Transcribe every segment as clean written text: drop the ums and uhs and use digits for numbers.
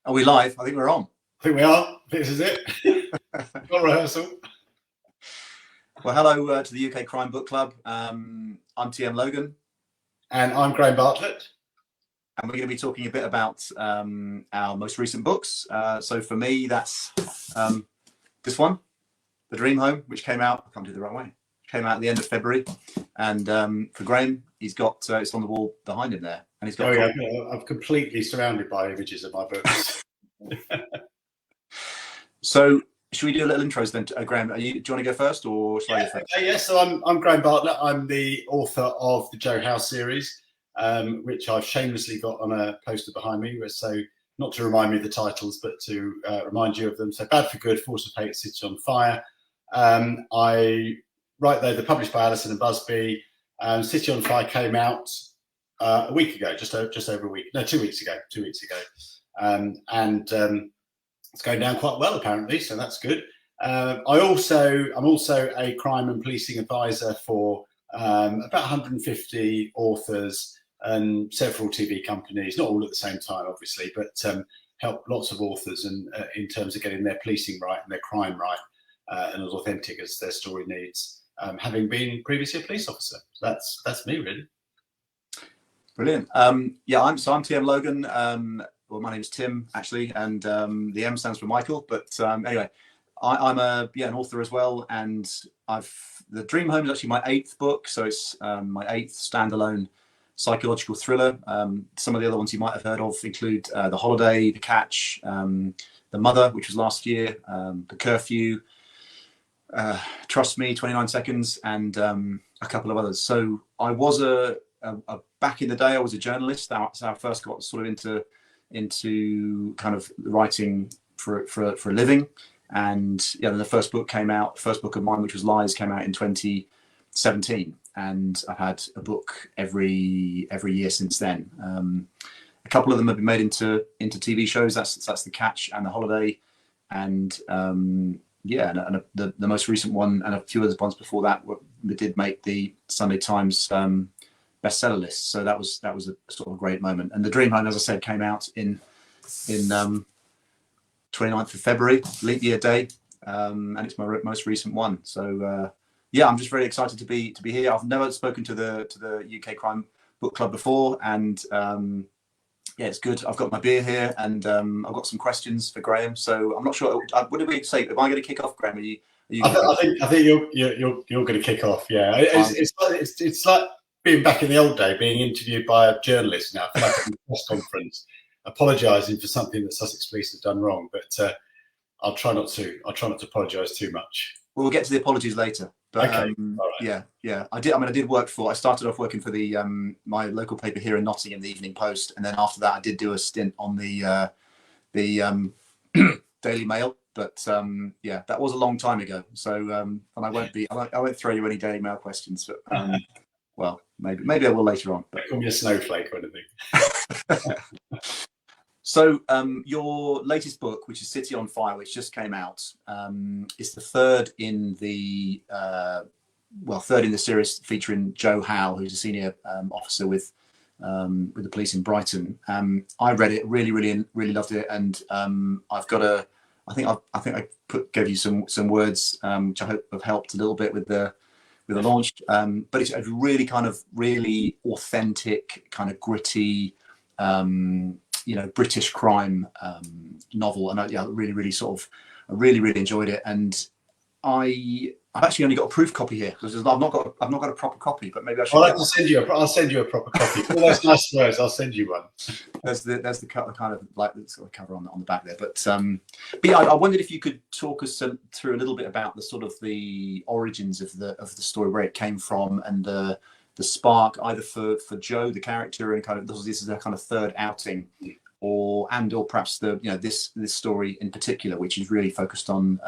Are we live? I think we're on. I think we are. This is it. Got rehearsal. Well, hello to the UK Crime Book Club. I'm TM Logan. And I'm Graham Bartlett. And we're going to be talking a bit about our most recent books. So for me, that's this one, The Dream Home, which came out, I can't do it the right way, came out at the end of February. And for Graham, he's got, it's on the wall behind him there. And he's got. I'm completely surrounded by images of my books. So should we do a little intros then, Graham? Do you want to go first, or shall I go first? Okay, yes, so I'm Graham Bartlett. I'm the author of the Joe Howe series, which I've shamelessly got on a poster behind me. So not to remind me of the titles, but to remind you of them. So Bad for Good, Force of Hate, City on Fire. I write there, they're published by Allison and Busby. City on Fire came out a week ago, just over a week. No, 2 weeks ago. 2 weeks ago. It's going down quite well, apparently, so that's good. I'm also a crime and policing advisor for about 150 authors and several TV companies, not all at the same time, obviously, but help lots of authors and in terms of getting their policing right and their crime right and as authentic as their story needs, having been previously a police officer. So that's me, really. Brilliant. I'm TM Logan. Well, my name is Tim, actually, and the M stands for Michael. But anyway, I'm an author as well, and The Dream Home is actually my 8th book, so it's my 8th standalone psychological thriller. Some of the other ones you might have heard of include The Holiday, The Catch, The Mother, which was last year, The Curfew, Trust Me, 29 Seconds, and a couple of others. So I was back in the day, I was a journalist. That's how I first got sort of into kind of writing for a living. And then the first book of mine, which was Lies, came out in 2017, and I've had a book every year since then. A couple of them have been made into TV shows. That's The Catch and The Holiday, and the most recent one and a few other ones before that did make the Sunday Times bestseller list. So that was a sort of great moment. And The Dream Home, as I said, came out in 29th of February, leap year day, and it's my most recent one. So I'm just very excited to be here. I've never spoken to the UK Crime Book Club before, and it's good. I've got my beer here, and I've got some questions for Graham. So I'm not sure. What did we say? Am I going to kick off, Graham? Are you I think you're going to kick off. Yeah, it's like being back in the old day, being interviewed by a journalist now, like a press conference, apologising for something that Sussex Police have done wrong. But I'll try not to apologise too much. We'll get to the apologies later. But, okay. All right. Yeah. I started off working for the my local paper here in Nottingham, the Evening Post, and then after that, I did do a stint on the Daily Mail. But that was a long time ago. So and I won't throw you any Daily Mail questions. But, well, maybe I will later on. But call me a snowflake or anything. So your latest book, which is City on Fire, which just came out, is the third in the series featuring Joe Howe, who's a senior officer with the police in Brighton. I read it, really loved it, and I think I gave you some words which I hope have helped a little bit with the launch. But it's a really kind of really authentic, kind of gritty, British crime novel, and I really enjoyed it. And I've actually only got a proof copy here because I've not got a proper copy, but maybe I should. I'll send you a proper copy. All those nice words, I'll send you one. There's the kind of like the sort of cover on the back there, but I wondered if you could talk us through a little bit about the sort of the origins of the story, where it came from, and the spark either for Joe, the character, and kind of this is their kind of third outing, or perhaps this story in particular, which is really focused on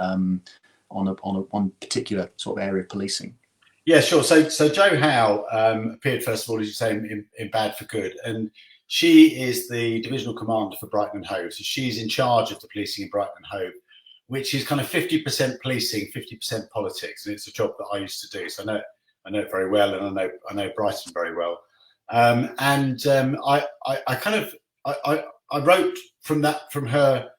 one particular sort of area of policing. Yeah, sure. So Joe Howe appeared first of all, as you say, in Bad for Good, and she is the divisional commander for Brighton and Hove. So she's in charge of the policing in Brighton and Hove, which is kind of 50% policing, 50% politics, and it's a job that I used to do. So I know it very well, and I know Brighton very well. I I wrote from her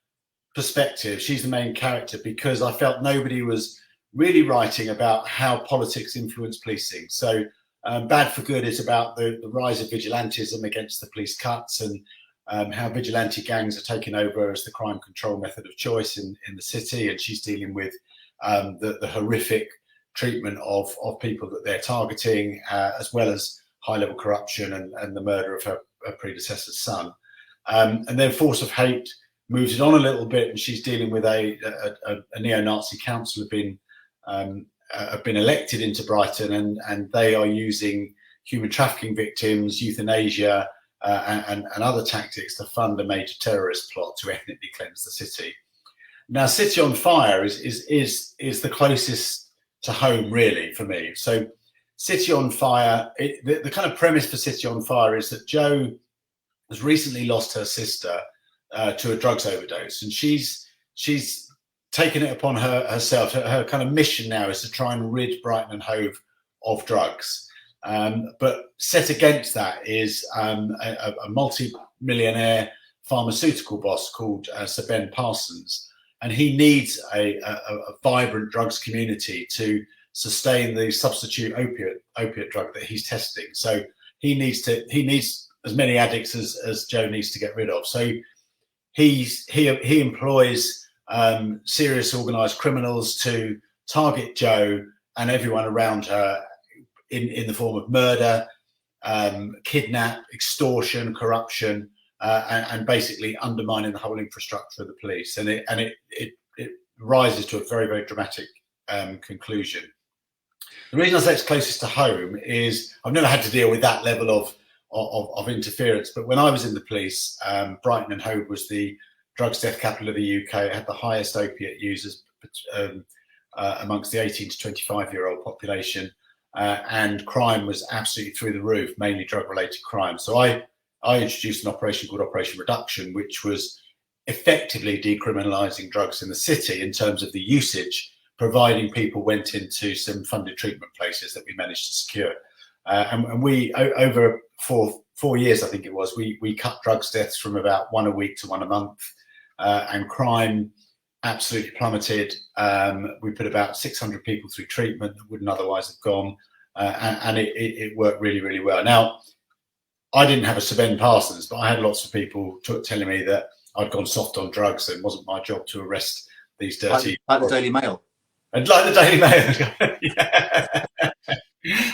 perspective. She's the main character because I felt nobody was really writing about how politics influence policing. So Bad for Good is about the rise of vigilantism against the police cuts, and how vigilante gangs are taking over as the crime control method of choice in the city. And she's dealing with the horrific treatment of people that they're targeting, as well as high-level corruption and the murder of her predecessor's son. And then Force of Hate moves it on a little bit, and she's dealing with a neo-Nazi council have been elected into Brighton, and they are using human trafficking victims, euthanasia, and other tactics to fund a major terrorist plot to ethnically cleanse the city. Now, City on Fire is the closest to home, really, for me. So, City on Fire, the kind of premise for City on Fire is that Jo has recently lost her sister to a drugs overdose, and she's taken it upon herself. Her kind of mission now is to try and rid Brighton and Hove of drugs. But set against that is a multi-millionaire pharmaceutical boss called Sir Ben Parsons, and he needs a vibrant drugs community to sustain the substitute opiate drug that he's testing. So he needs as many addicts as Jo needs to get rid of. So he employs serious organised criminals to target Jo and everyone around her in the form of murder, kidnap, extortion, corruption, and basically undermining the whole infrastructure of the police. And it rises to a very, very dramatic conclusion. The reason I say it's closest to home is I've never had to deal with that level of interference. But when I was in the police, Brighton and Hove was the drugs death capital of the UK. It had the highest opiate users amongst the 18 to 25-year-old population. And crime was absolutely through the roof, mainly drug-related crime. So I introduced an operation called Operation Reduction, which was effectively decriminalising drugs in the city in terms of the usage, providing people went into some funded treatment places that we managed to secure. And we, over 4 years, I think it was, we cut drugs deaths from about 1 a week to 1 a month, and crime absolutely plummeted. We put about 600 people through treatment that wouldn't otherwise have gone, and it worked really, really well. Now, I didn't have a Sir Ben Parsons, but I had lots of people telling me that I'd gone soft on drugs and it wasn't my job to arrest these dirty... Like the Daily Mail. And like the Daily Mail. Yeah.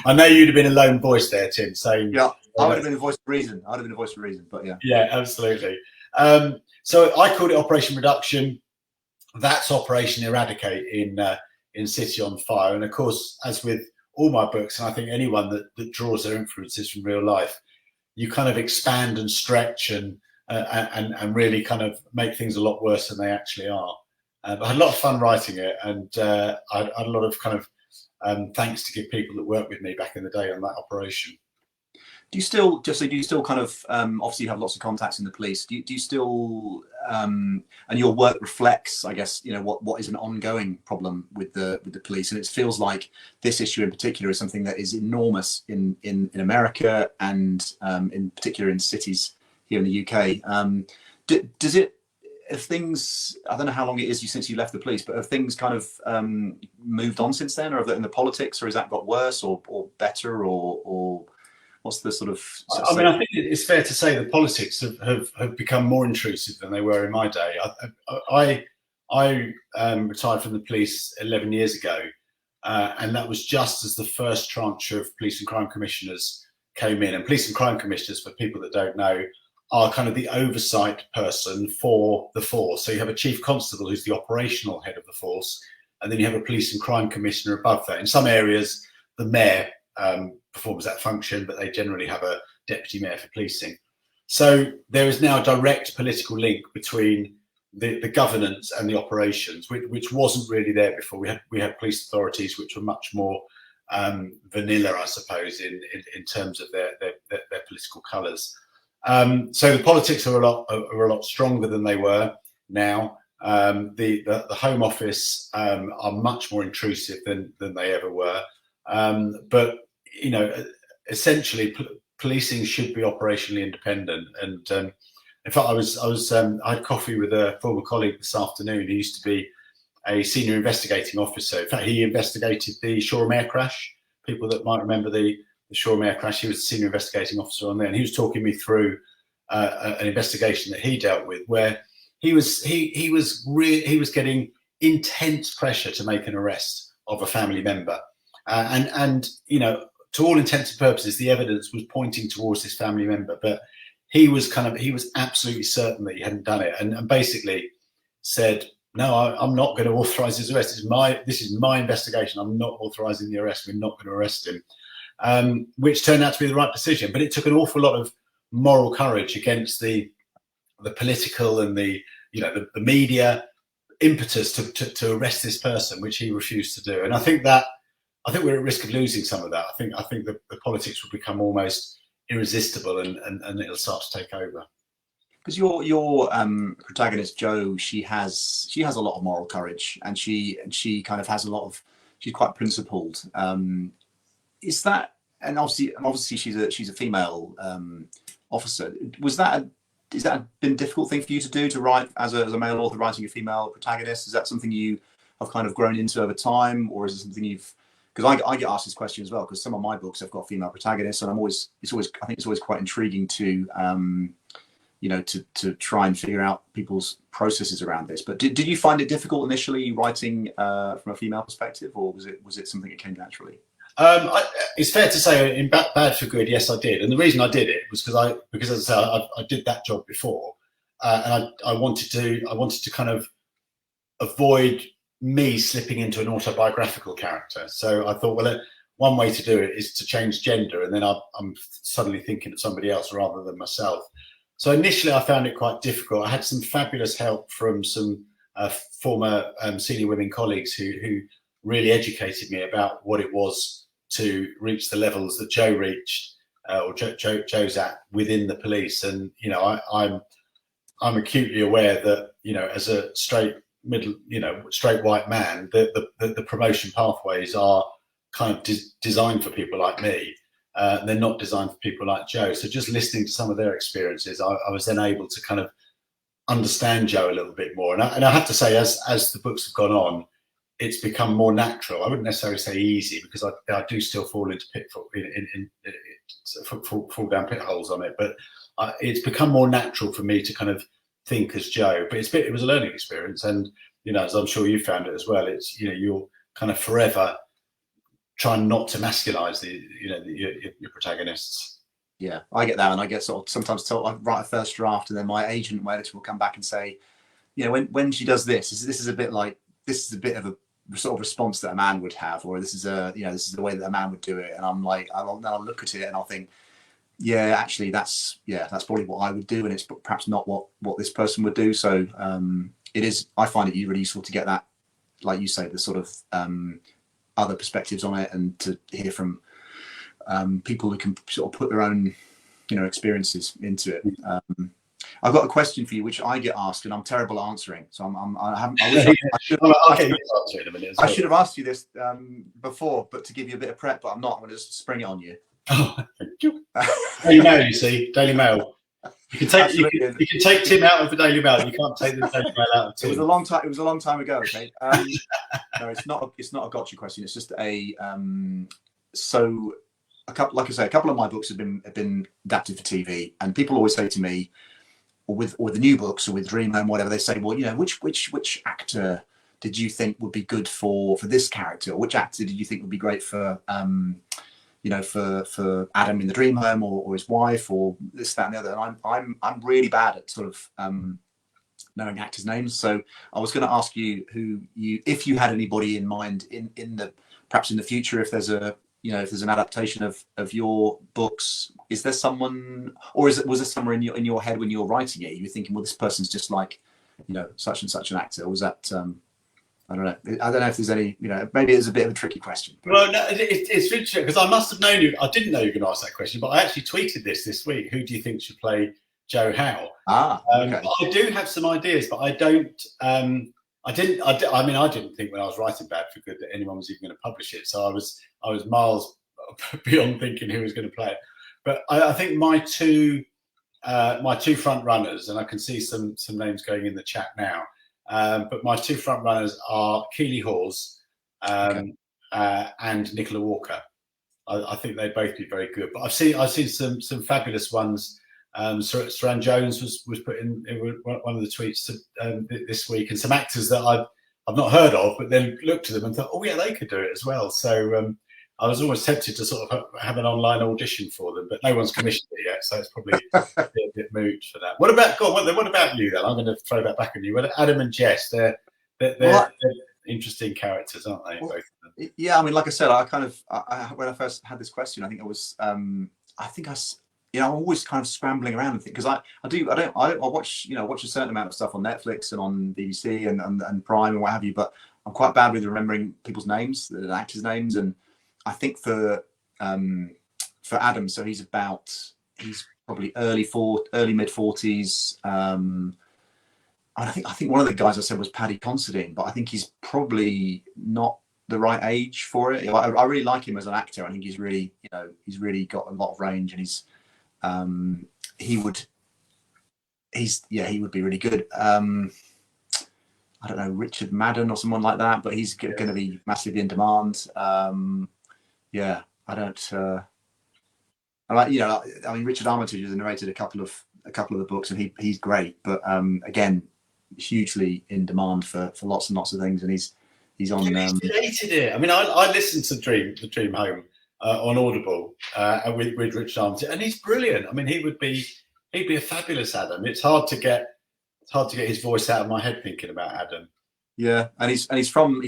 I know you'd have been a lone voice there, Tim. So yeah, I would have been a voice of reason. But yeah. Yeah, absolutely. So I called it Operation Reduction. That's Operation Eradicate in City on Fire. And of course, as with all my books, and I think anyone that draws their influences from real life, you kind of expand and stretch and really kind of make things a lot worse than they actually are. But I had a lot of fun writing it, and I had a lot of kind of thanks to give people that worked with me back in the day on that operation. Do you still kind of obviously you have lots of contacts in the police? Do you still and your work reflects, I guess, what is an ongoing problem with the police, and it feels like this issue in particular is something that is enormous in America and in particular in cities here in the UK. Does it? Have things, I don't know how long it is since you left the police, but have things kind of moved on since then, or in the politics, or has that got worse or better, or what's the sort of... I mean, I think it's fair to say that politics have become more intrusive than they were in my day. I retired from the police 11 years ago, and that was just as the first tranche of police and crime commissioners came in. And police and crime commissioners, for people that don't know, are kind of the oversight person for the force. So you have a chief constable who's the operational head of the force, and then you have a police and crime commissioner above that. In some areas, the mayor performs that function, but they generally have a deputy mayor for policing. So there is now a direct political link between the governance and the operations, which wasn't really there before. We had police authorities which were much more vanilla, I suppose, in terms of their political colours. So the politics are a lot stronger than they were now. The Home Office are much more intrusive than they ever were. But essentially, policing should be operationally independent, and In fact, I had coffee with a former colleague this afternoon. He used to be a senior investigating officer. In fact, he investigated the Shoreham air crash. People that might remember the Shoreham air crash, he was a senior investigating officer on there, and he was talking me through an investigation that he dealt with, where he was getting intense pressure to make an arrest of a family member, and you know, to all intents and purposes, the evidence was pointing towards this family member, but he was absolutely certain that he hadn't done it, and basically said, no, I'm not going to authorise his arrest. This is my investigation. I'm not authorising the arrest. We're not going to arrest him, which turned out to be the right decision. But it took an awful lot of moral courage against the political and the media impetus to arrest this person, which he refused to do. And I think we're at risk of losing some of that. I think the politics will become almost irresistible, and it'll start to take over. Because your protagonist Jo, she has a lot of moral courage, and she kind of has a lot of, she's quite principled. Is that, and obviously she's a female officer. Is that been a difficult thing for you to do, to write as a male author writing a female protagonist? Is that something you have kind of grown into over time, or is it something you've? Because I get asked this question as well, because some of my books have got female protagonists, and I think it's always quite intriguing to to try and figure out people's processes around this. But did you find it difficult initially writing from a female perspective, or was it something that came naturally? It's fair to say, in Bad for Good, yes, I did, and the reason I did it was because as I say, I did that job before, and I wanted to kind of avoid me slipping into an autobiographical character. So I thought, well, one way to do it is to change gender, and then I'm suddenly thinking of somebody else rather than myself. So initially, I found it quite difficult. I had some fabulous help from some former senior women colleagues who really educated me about what it was to reach the levels that Jo reached, or Jo's at within the police. And I'm acutely aware that as a straight white man, the promotion pathways are kind of designed for people like me. They're not designed for people like Jo. So just listening to some of their experiences, I was then able to kind of understand Jo a little bit more. And I have to say, as the books have gone on, it's become more natural. I wouldn't necessarily say easy, because I do still fall into fall down pit holes on it. But it's become more natural for me to kind of think as Jo. But it was a learning experience, and as I'm sure you found it as well. It's you're kind of forever trying not to masculinize your protagonists. Yeah, I get that, and I get sort of sometimes told I write a first draft, and then my agent, my editor, will come back and say, when she does this is a bit of a sort of response that a man would have, or this is the way that a man would do it. And I'm like, I'll look at it and I'll think, yeah, actually that's probably what I would do, and it's perhaps not what this person would do. So I find it really useful to get that, like you say, the sort of other perspectives on it, and to hear from people who can sort of put their own experiences into it. I've got a question for you, which I get asked, and I'm terrible at answering. So I should have asked you this before, but to give you a bit of prep, but I'm not. I'm going to just spring it on you. Oh, thank you. Daily Mail, you see, Daily Mail. You can take Tim out of the Daily Mail. You can't take the Daily Mail out of Tim. It was a long time ago. Okay. No, it's not a gotcha question. It's just a a couple of my books have been adapted for TV, and people always say to me, or with the new books, or with Dream Home, whatever, they say, well, which actor did you think would be good for this character, or which actor did you think would be great for for Adam in the Dream Home, or his wife, or this, that, and the other. And I'm really bad at sort of knowing actors' names. So I was going to ask you if you had anybody in mind perhaps in the future, if there's an adaptation of your books, is there someone, or was there somewhere in your head when you were writing it, you were thinking, well, this person's just like, such and such an actor? Or was that, I don't know if there's any, maybe it's a bit of a tricky question. Well, no, it's interesting, because I must have known you. I didn't know you were going to ask that question, but I actually tweeted this week. Who do you think should play Jo Howe? Okay. I do have some ideas, but I don't. I didn't think when I was writing Bad for Good that anyone was even going to publish it. So I was miles beyond thinking who was going to play it. But I think my two my two front runners, and I can see some names going in the chat now. But my two front runners are Keely Hawes and Nicola Walker. I think they'd both be very good. But I've seen some fabulous ones. Saran Jones was put in one of the tweets this week, and some actors that I've not heard of, but then looked at them and thought, oh yeah, they could do it as well. So I was almost tempted to sort of have an online audition for them, but no one's commissioned it yet, so it's probably a bit moot for that. What about you then? I'm going to throw that back on you. Well, Adam and Jess, they're interesting characters, aren't they? Both of them. Yeah, I mean, like I said, I when I first had this question, I think I was, I'm always kind of scrambling around and think, because I watch a certain amount of stuff on Netflix and on BBC and Prime and what have you, but I'm quite bad with remembering people's names, the actors' names, and I think for Adam, so he's probably early mid 40s. I think one of the guys I said was Paddy Considine, but I think he's probably not the right age for it. I really like him as an actor. I think he's really got a lot of range, and he would be really good. I don't know, Richard Madden or someone like that, but he's going to be massively in demand. Yeah, I don't. I mean, Richard Armitage has narrated a couple of the books, and he's great. But again, hugely in demand for lots and lots of things, and he's on. He hated it. I mean, I listened to The Dream Home on Audible with Richard Armitage, and he's brilliant. I mean, he'd be a fabulous Adam. It's hard to get his voice out of my head thinking about Adam. Yeah, and he's from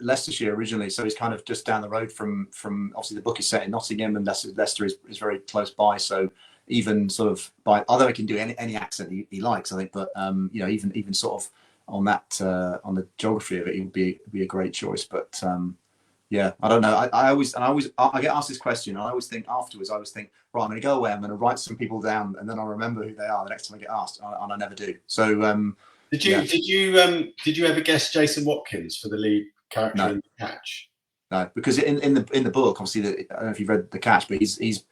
Leicestershire originally, so he's kind of just down the road from obviously the book is set in Nottingham, and Leicester is very close by. So even sort of although he can do any accent he likes, I think, but even sort of on that on the geography of it, he would be a great choice. But yeah, I don't know. I get asked this question, and I always think afterwards, right, I'm going to go away, I'm going to write some people down, and then I'll remember who they are the next time I get asked, and I never do. So. Did you ever guess Jason Watkins for the lead character in The Catch? No, because in the book, obviously, I don't know if you've read The Catch, but he's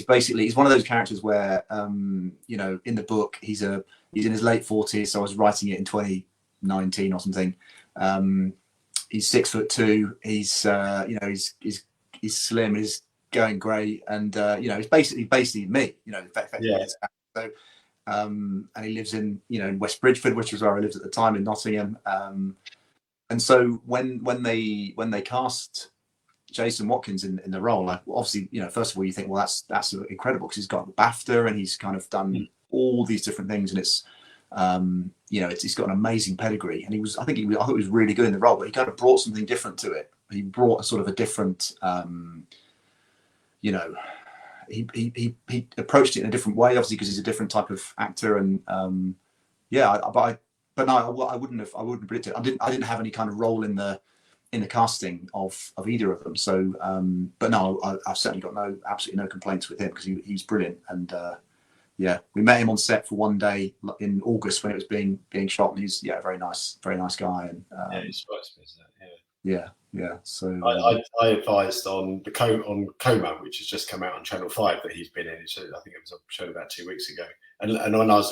basically one of those characters where in the book he's in his late 40s. So I was writing it in 2019 or something. He's 6'2". He's slim. He's going great, and he's basically me. Effectively. Yeah. So. And he lives in West Bridgford, which was where I lived at the time in Nottingham. And so when they cast Jason Watkins in the role, obviously first of all you think, well, that's incredible, because he's got the BAFTA and he's kind of done all these different things, and it's he's got an amazing pedigree, and I thought he was really good in the role, but he kind of brought something different to it. He brought a sort of a different He approached it in a different way, obviously, because he's a different type of actor, and but no, I wouldn't predict it. I didn't have any kind of role in the casting of either of them. So, but no, I've certainly got absolutely no complaints with him, because he's brilliant. And we met him on set for one day in August when it was being shot, and he's a very nice guy. And he strikes me as that. Yeah. So I advised on Coma, which has just come out on Channel 5, that he's been in. I think it was shown about 2 weeks ago. And when I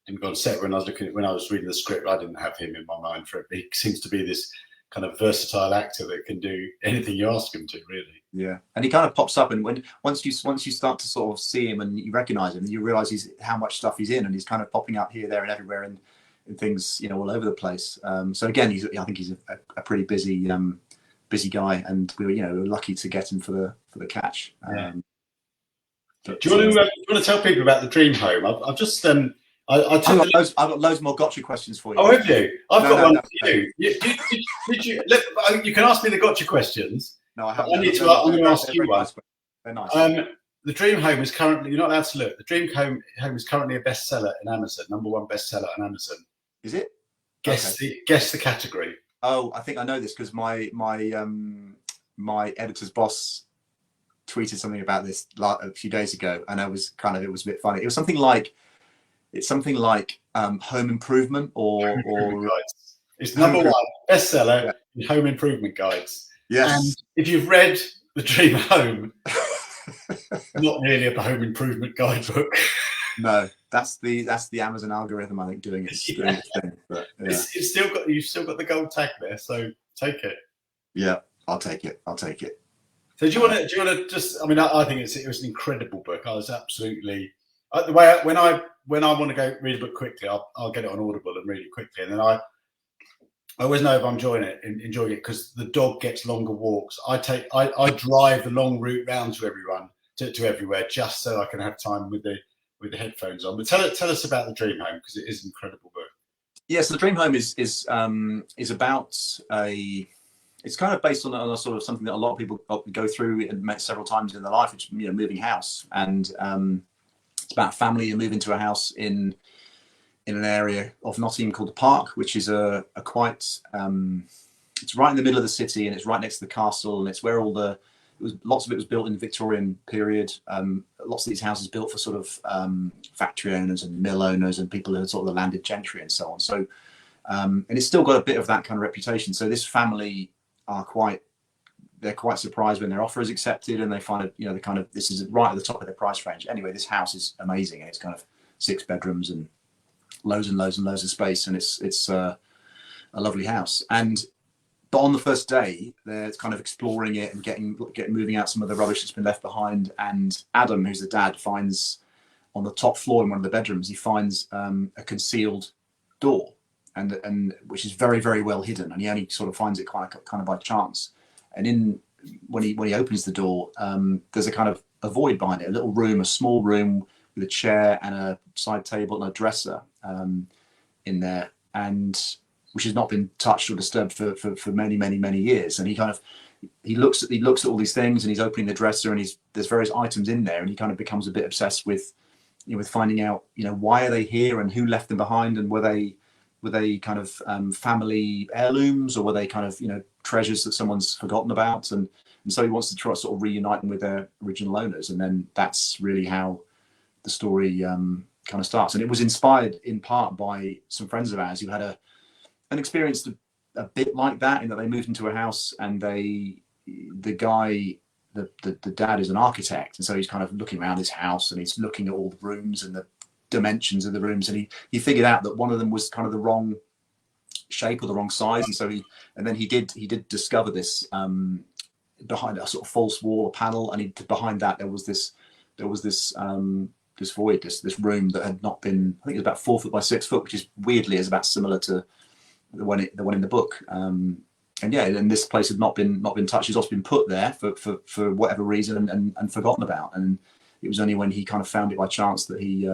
didn't go on set when I was reading the script. I didn't have him in my mind for it. He seems to be this kind of versatile actor that can do anything you ask him to, really. Yeah, and he kind of pops up, and once you start to sort of see him and you recognise him, you realise how much stuff he's in, and he's kind of popping up here, there, and everywhere, and things all over the place. So again, I think he's a pretty busy guy, and we were lucky to get him for the Catch. Do you want to tell people about the Dream Home? I've just I've got loads more gotcha questions for you. Oh, have you? I've got one for you. Did you? You can ask me the gotcha questions. No, I haven't. I'm going to ask you one. They're nice. The Dream Home is currently, you're not allowed to look. The Dream Home is currently a bestseller in Amazon, #1 bestseller on Amazon. Is it? Guess the category. Oh, I think I know this, because my editor's boss tweeted something about this a few days ago, and it was a bit funny. It was something like home improvement or it's #1 bestseller in home improvement guides. Yes. And if you've read The Dream Home, not really a home improvement guidebook. No, that's the Amazon algorithm, I think, doing its thing. But yeah. It's still got, you've still got the gold tag there, so take it. Yeah, I'll take it. I'll take it. So do you want to just? I mean, I think it was an incredible book. I was absolutely the way when I want to go read a book quickly, I'll get it on Audible and read it quickly, and then I always know if I'm enjoying it because the dog gets longer walks. I drive the long route round to everywhere just so I can have time with the headphones on. But tell us about The Dream Home, because it is an incredible book. Yes, The Dream Home is about it's kind of based on a sort of something that a lot of people go through and met several times in their life, which is, moving house. And it's about a family who move into a house in an area of Nottingham called the Park, which is a quite it's right in the middle of the city, and it's right next to the castle, and it's where lots of it was built in the Victorian period. Lots of these houses built for sort of factory owners and mill owners and people who are sort of the landed gentry and so on. So and it's still got a bit of that kind of reputation. So this family they're quite surprised when their offer is accepted, and they find it, this is right at the top of their price range. Anyway, this house is amazing, and it's kind of 6 bedrooms and loads and loads and loads of space, and it's a lovely house. But on the first day, they're kind of exploring it and getting moving out some of the rubbish that's been left behind. And Adam, who's the dad, finds on the top floor in one of the bedrooms, he finds a concealed door, and which is very, very well hidden, and he only sort of finds it kind of by chance. And when he opens the door, there's a kind of a void behind it, a little room, a small room with a chair and a side table and a dresser in there, and which has not been touched or disturbed for many, many, many years. And he looks at all these things, and he's opening the dresser, and there's various items in there, and he kind of becomes a bit obsessed with finding out why are they here and who left them behind, and were they kind of family heirlooms, or were they kind of treasures that someone's forgotten about, and so he wants to try to sort of reunite them with their original owners. And then that's really how the story kind of starts. And it was inspired in part by some friends of ours who had an experience a bit like that, in that they moved into a house, and the dad is an architect, and so he's kind of looking around his house, and he's looking at all the rooms and the dimensions of the rooms, and he figured out that one of them was kind of the wrong shape or the wrong size, and so he did discover this behind a sort of false wall or panel, and behind that there was this void, this room that had not been, I think it was about 4 foot by 6 foot, which is weirdly is about similar to the one in the book. And this place had not been touched. It's also been put there for whatever reason and forgotten about. And it was only when he kind of found it by chance that he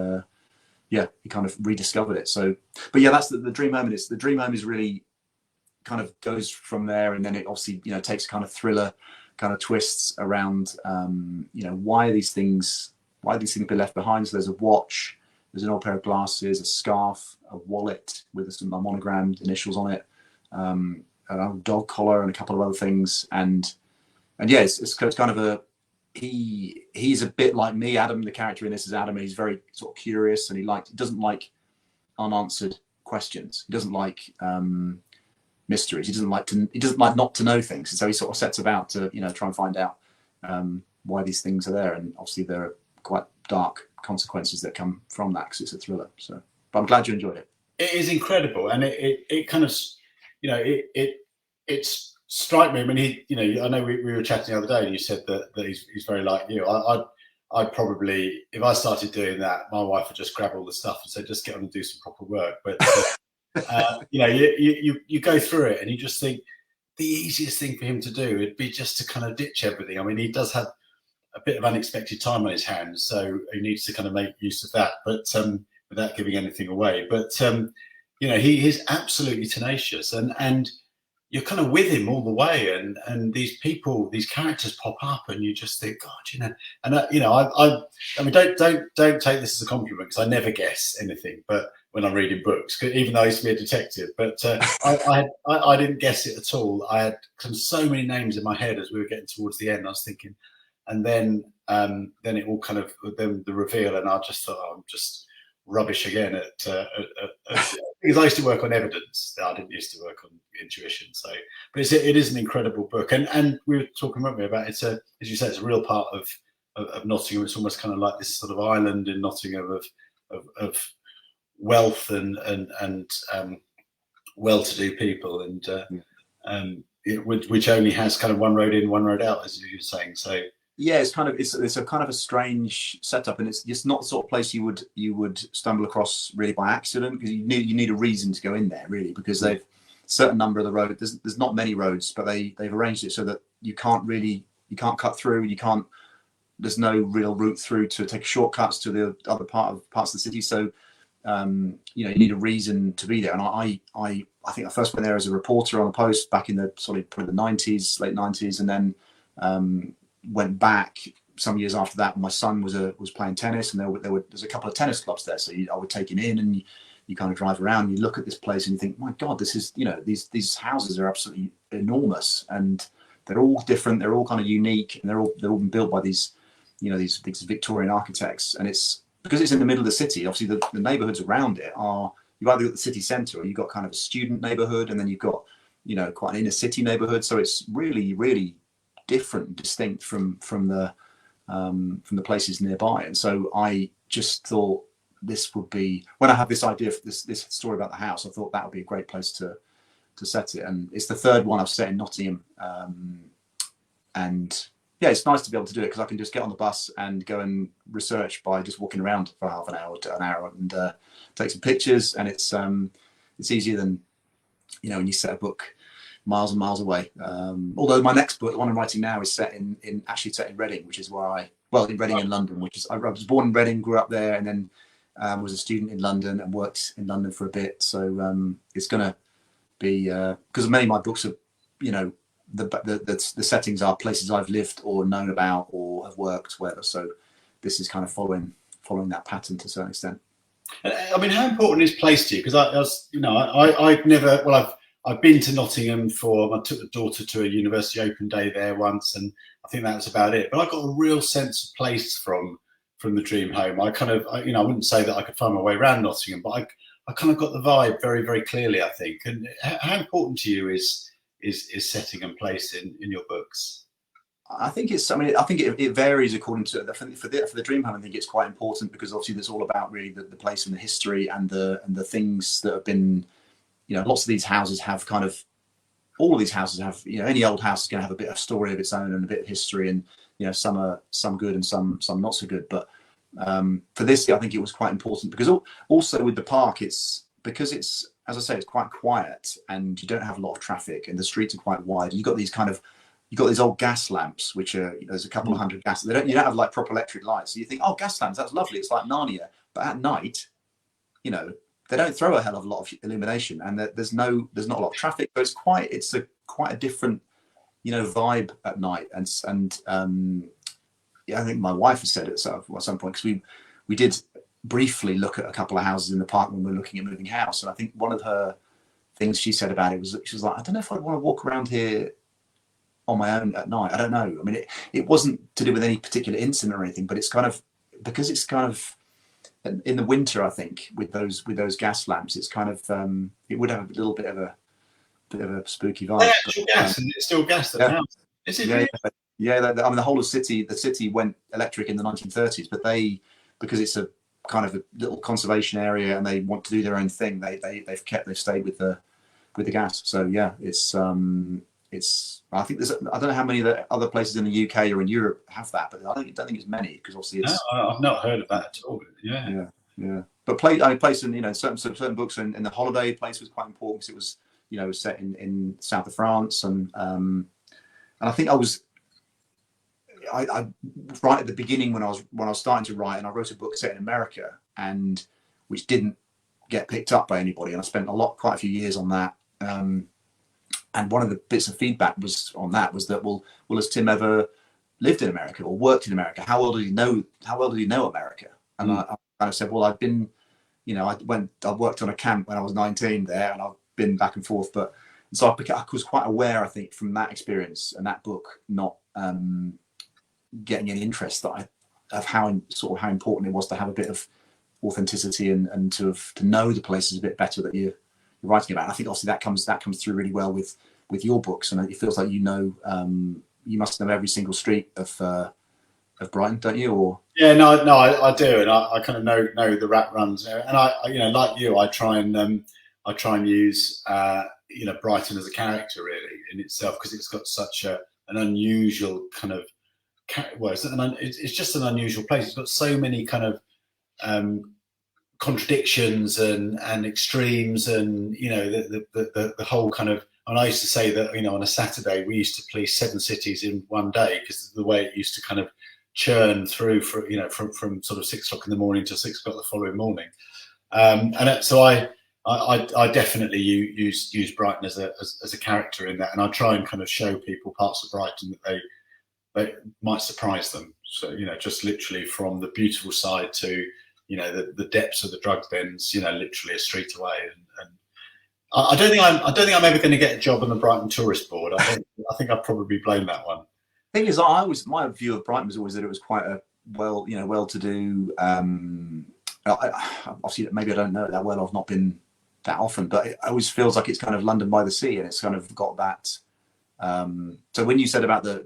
kind of rediscovered it. So, but yeah, that's the Dream Home. The Dream Home is really kind of goes from there, and then it obviously takes kind of thriller kind of twists around why these things been left behind. So there's a watch, there's an old pair of glasses, a scarf, a wallet with some monogrammed initials on it, a dog collar, and a couple of other things. And yeah, it's kind of he's a bit like me. Adam, the character in this is Adam, and he's very sort of curious, and he doesn't like unanswered questions. He doesn't like mysteries. He doesn't like not to know things. And so he sort of sets about to try and find out why these things are there. And obviously there are quite dark consequences that come from that, because it's a thriller. So, but I'm glad you enjoyed it. It is incredible, and it kind of it's strike me. I mean, I know we were chatting the other day, and you said that he's very like you. I'd probably, if I started doing that, my wife would just grab all the stuff and say, just get on and do some proper work. But you go through it, and you just think the easiest thing for him to do would be just to kind of ditch everything. I mean, he does have a bit of unexpected time on his hands, so he needs to kind of make use of that, but without giving anything away. But he is absolutely tenacious, and you're kind of with him all the way, and these characters pop up, and you just think, God, and I mean, don't take this as a compliment, because I never guess anything, but when I'm reading books, even though I used to be a detective, but I didn't guess it at all. I had so many names in my head as we were getting towards the end. I was thinking, and then it all kind of, then the reveal, and I just thought, I'm just rubbish again at because I used to work on evidence. I didn't used to work on intuition. So, but it is an incredible book, and we were talking about it's as you said, it's a real part of Nottingham. It's almost kind of like this sort of island in Nottingham of of wealth and well-to-do people, and which only has kind of one road in, one road out, as you were saying. So yeah, it's a kind of a strange setup, and it's just not the sort of place you would stumble across really by accident, because you need a reason to go in there, really, because they've certain number of the road. There's not many roads, but they've arranged it so that you can't cut through. There's no real route through to take shortcuts to the other parts of the city. So you need a reason to be there. And I think I first went there as a reporter on a post back in the probably the 90s, late 90s, and then went back some years after that. My son was playing tennis, and there's a couple of tennis clubs there. So I would take him in, and you kind of drive around, and you look at this place, and you think, my God, this is, these houses are absolutely enormous, and they're all different. They're all kind of unique, and they're all been built by these Victorian architects. And it's because it's in the middle of the city. Obviously, the neighborhoods around it you've either got the city centre, or you've got kind of a student neighborhood, and then you've got quite an inner city neighborhood. So it's really, really different, distinct from the places nearby. And so I just thought this would be, when I had this idea for this story about the house, I thought that would be a great place to set it. And it's the third one I've set in Nottingham, and yeah, it's nice to be able to do it, because I can just get on the bus and go and research by just walking around for half an hour to an hour, and take some pictures. And it's easier than when you set a book miles and miles away. Although my next book, the one I'm writing now, is set in Reading, which is where in Reading in London, which is, I was born in Reading, grew up there, and then was a student in London and worked in London for a bit. So it's going to be, because many of my books are, the settings are places I've lived or known about or have worked, whatever. So this is kind of following that pattern to a certain extent. I mean, how important is place to you? Because I've never, I've been to Nottingham I took the daughter to a university open day there once, and I think that was about it. But I got a real sense of place from the dream home. I wouldn't say that I could find my way around Nottingham, but I kind of got the vibe very, very clearly, I think. And how important to you is setting and place in your books? I think it varies according to for the dream home. I think it's quite important, because obviously it's all about really the place and the history and the things that have been, lots of these houses have all of these houses have, any old house is going to have a bit of story of its own and a bit of history, and some good and some not so good. But for this, I think it was quite important, because also with the park, because it's, as I say, it's quite quiet, and you don't have a lot of traffic, and the streets are quite wide. You've got these old gas lamps, which are, there's a couple of hundred gas. You don't have like proper electric lights. So you think, oh, gas lamps, that's lovely. It's like Narnia. But at night, they don't throw a hell of a lot of illumination, and there's not a lot of traffic. So it's quite a different, vibe at night. And yeah, I think my wife has said it at some point, because we did briefly look at a couple of houses in the park when we were looking at moving house. And I think one of her things she said about it was that she was like, I don't know if I'd want to walk around here on my own at night. I don't know. I mean, it wasn't to do with any particular incident or anything, but it's kind of, because it's kind of in the winter, I think, with those gas lamps, it's kind of it would have a little bit of a spooky vibe. Gas, and it's still gas at the house. Is it? Yeah, yeah. I mean, the city went electric in the 1930s, but because it's a kind of a little conservation area, and they want to do their own thing, they've stayed with the gas. So yeah, it's I think I don't know how many other places in the UK or in Europe have that, but I don't think it's many, because obviously it's. No, I've not heard of that at all. Yeah. But place in certain books, and the holiday place was quite important, because it was set in south of France, and I think I right at the beginning when I was starting to write, and I wrote a book set in America, and which didn't get picked up by anybody, and I spent quite a few years on that. And one of the bits of feedback was that, well, has Tim ever lived in America or worked in America? How well did he know America? And I kind of said, well, I've been, I worked on a camp when I was 19 there, and I've been back and forth. But so I was quite aware, I think, from that experience and that book, not getting any interest of how important it was to have a bit of authenticity and to know the places a bit better that you're writing about. I think obviously that comes through really well with your books, and it feels like you must know every single street of Brighton, don't you? Or Yeah, no, I do, and I kind of know the rap runs, and like you, I try and use Brighton as a character really in itself, because it's got such an unusual kind of it's just an unusual place. It's got so many kind of contradictions and extremes, and the whole kind of. And I used to say that on a Saturday we used to police 7 cities in one day, because the way it used to kind of churn through from sort of 6 o'clock in the morning to 6 o'clock the following morning, so I definitely use Brighton as a character in that, and I try and kind of show people parts of Brighton that they might surprise them. So just literally from the beautiful side to the depths of the drug dens, literally a street away, and I don't think I'm ever going to get a job on the Brighton Tourist Board. I think I'd probably blame that one. Thing is, my view of Brighton was always that it was quite a well-to-do. Obviously, maybe I don't know it that well. I've not been that often, but it always feels like it's kind of London by the sea, and it's kind of got that. So when you said about the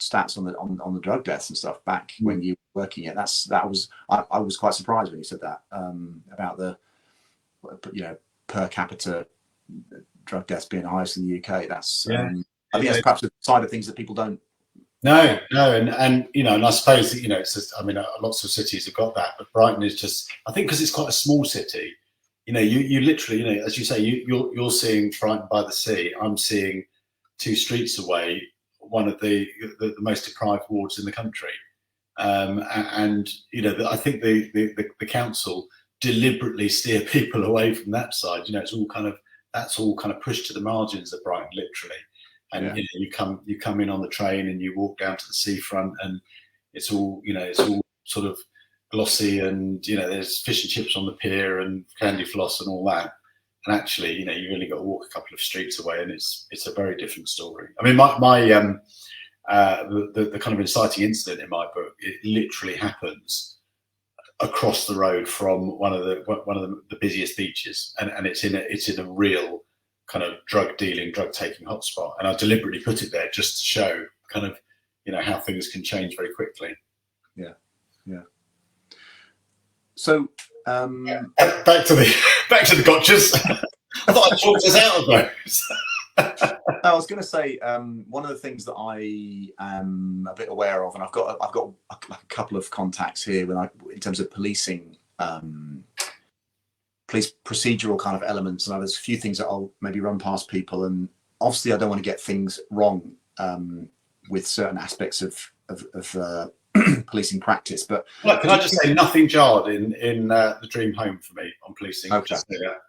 stats on the drug deaths and stuff back when you were working it, I was quite surprised when you said that about the per capita drug deaths being highest in the UK. That's I think that's perhaps the side of things that people don't. No, and I suppose it's just, lots of cities have got that, but Brighton is just, I think, because it's quite a small city. You literally, as you say, you're seeing Brighton by the sea. I'm seeing 2 streets away one of the most deprived wards in the country, and I think the council deliberately steer people away from that side. It's all kind of pushed to the margins of Brighton, literally. And you come in on the train and you walk down to the seafront, and it's all sort of glossy, and there's fish and chips on the pier and candy floss and all that. And actually, you've only got to walk a couple of streets away, and it's a very different story. I mean, the kind of inciting incident in my book, it literally happens across the road from one of the busiest beaches, and it's in a real kind of drug taking hotspot, and I deliberately put it there just to show kind of how things can change very quickly. Yeah. So back to the gotchas. I thought I talked us out of those. I was going to say one of the things that I am a bit aware of, and I've got a couple of contacts here in terms of policing. Police procedural kind of elements, and there's a few things that I'll maybe run past people, and obviously I don't want to get things wrong with certain aspects of policing practice. But can I just say, nothing jarred in the dream home for me on policing. Okay.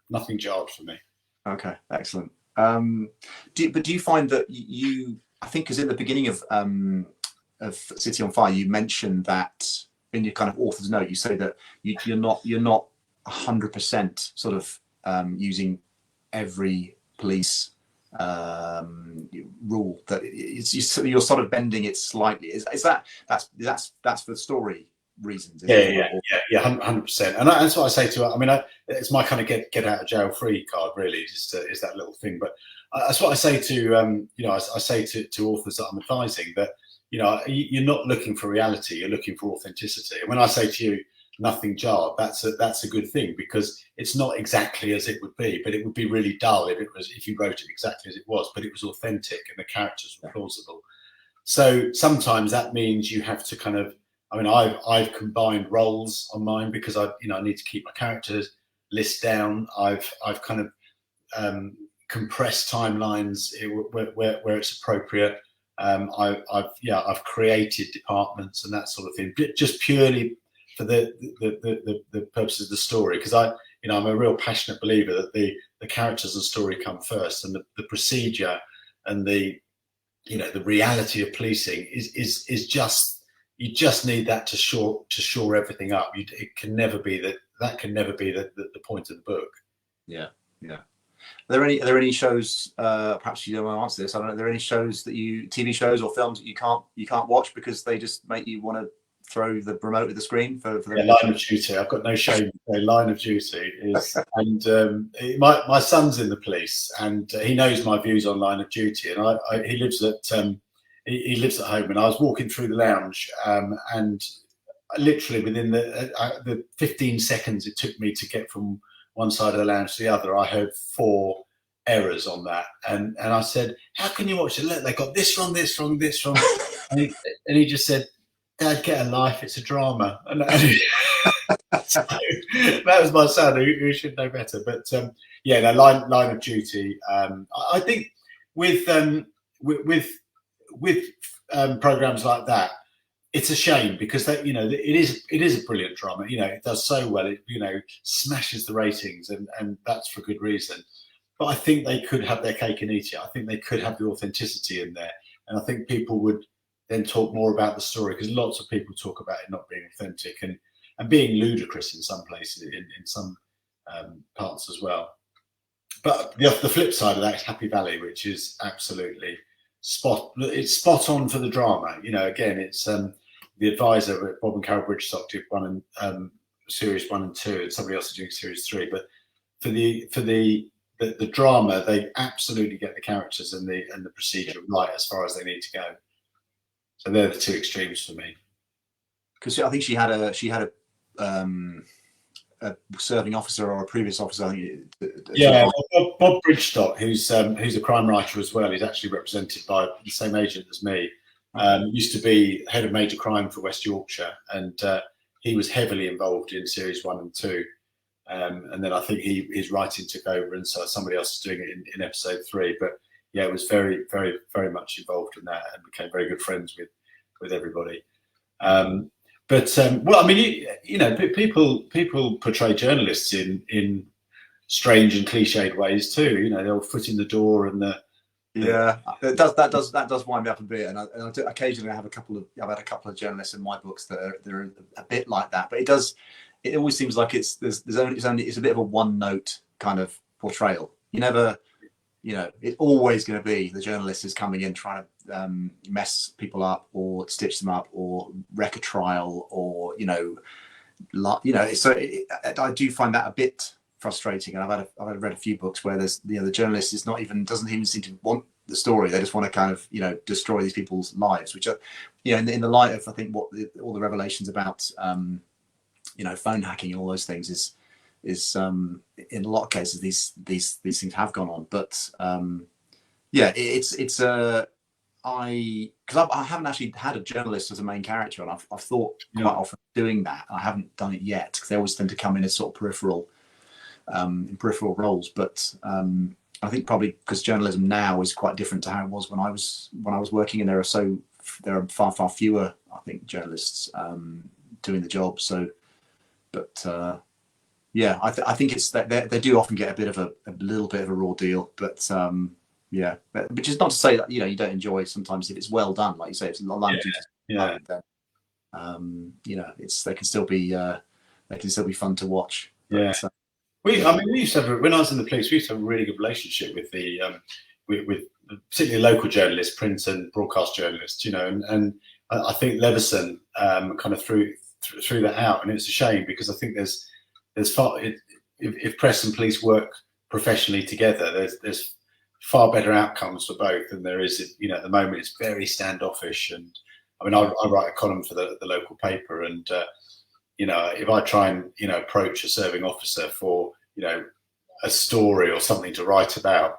Nothing jarred for me. Okay, excellent. Do you find that I think, because in the beginning of City on Fire, you mentioned that in your kind of author's note, you say that you're not 100% sort of using every police rule, that you're sort of bending it slightly. Is that's for story reasons? Yeah, 100%. And that's what I say to. It's my kind of get out of jail free card, really. Is that little thing. But that's what I say to I say to authors that I'm advising, that you're not looking for reality, you're looking for authenticity. And when I say to you, nothing jarred, that's a good thing, because it's not exactly as it would be, but it would be really dull if you wrote it exactly as it was, but it was authentic and the characters were plausible. So sometimes that means you have to kind of, I've combined roles on mine, because I need to keep my characters list down. I've kind of compressed timelines where it's appropriate. I've created departments and that sort of thing, just purely for the purposes of the story, because I'm a real passionate believer that the characters and story come first, and the procedure and the reality of policing is just, you just need that to shore everything up. It can never be that can never be the point of the book. Yeah. Are there any shows? Perhaps you don't want to answer this. I don't know. Are there any shows TV shows or films that you can't watch because they just make you want to throw the remote at the screen for the Line of Duty? I've got no shame. Line of Duty is, and my son's in the police, and he knows my views on Line of Duty, and he lives at he lives at home, and I was walking through the lounge, and literally within the 15 seconds it took me to get from one side of the lounge to the other, I heard 4 errors on that, and I said, "How can you watch it? Look, they got this wrong, this wrong, this wrong." and he just said, "Dad, get a life. It's a drama." And so that was my son, who should know better. But yeah, no, Line of Duty. I think with programs like that, it's a shame because that, you know, it is a brilliant drama. You know, it does so well. It, you know, smashes the ratings, and that's for good reason. But I think they could have their cake and eat it. I think they could have the authenticity in there, and I think people would then talk more about the story, because lots of people talk about it not being authentic and being ludicrous in some places, in some parts as well. But the flip side of that is Happy Valley, which is absolutely spot on for the drama. You know, again, it's the advisor, Bob and Carol Bridgestock, did one and series 1 and 2, and somebody else is doing series 3. But for the drama, they absolutely get the characters and the procedure right as far as they need to go. So they're the 2 extremes for me. Because I think she had a serving officer or a previous officer. I think yeah, Bob Bridgestock, who's a crime writer as well. He's actually represented by the same agent as me. Used to be head of major crime for West Yorkshire, and he was heavily involved in series 1 and 2. And then I think his writing took over, and so somebody else is doing it in episode 3. But yeah, was very, very, very much involved in that, and became very good friends with everybody. Well, I mean, you know, people portray journalists in strange and cliched ways too. You know, they'll foot in the door and yeah, that does wind me up a bit. And I do, occasionally I've had a couple of journalists in my books that are a bit like that. But it always seems like it's a bit of a one note kind of portrayal. You never, you know, it's always going to be the journalist is coming in trying to mess people up or stitch them up or wreck a trial, or I do find that a bit frustrating. And I've read a few books where there's, you know, the journalist doesn't even seem to want the story. They just want to kind of, you know, destroy these people's lives, which are, you know, in the light of, I think, all the revelations about you know, phone hacking and all those things is in a lot of cases these things have gone on. But yeah, because I haven't actually had a journalist as a main character, and I've thought quite often doing that. I haven't done it yet because they always tend to come in as sort of peripheral roles. But I think probably because journalism now is quite different to how it was when I was working, and there are far fewer, I think, journalists doing the job. So, but yeah, I think it's that they do often get a little bit of a raw deal, but. Yeah, which is not to say that, you know, you don't enjoy sometimes if it's well done, like you say, it's a line of duty. Yeah. You know, they can still be fun to watch. Yeah. But, we used to have, when I was in the police, we used to have a really good relationship with the with particularly local journalists, print and broadcast journalists. You know, and I think Leveson kind of threw that out, and it's a shame because I think there's if press and police work professionally together, there's far better outcomes for both than there is. You know, at the moment it's very standoffish, and I mean, I write a column for the local paper, and you know, if I try and, you know, approach a serving officer for, you know, a story or something to write about,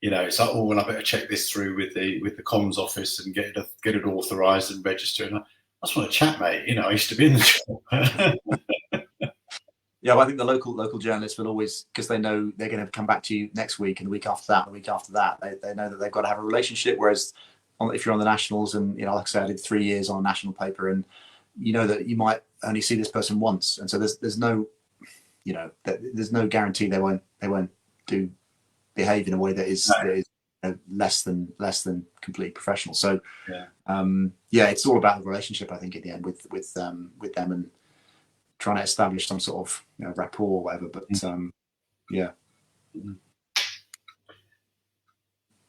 you know, it's like, oh, well, I better check this through with the comms office and get it authorised and registered. And I just want to chat, mate. You know, I used to be in the job. Yeah, well, I think the local journalists will always, because they know they're going to come back to you next week and the week after that, and the week after that. They know that they've got to have a relationship. Whereas if you're on the nationals, and, you know, like I said, I did 3 years on a national paper, and you know that you might only see this person once, and so there's no, you know, there's no guarantee they won't behave in a way that is less than completely professional. So yeah, it's all about the relationship, I think, at the end with them, and trying to establish some sort of, you know, rapport or whatever. But yeah.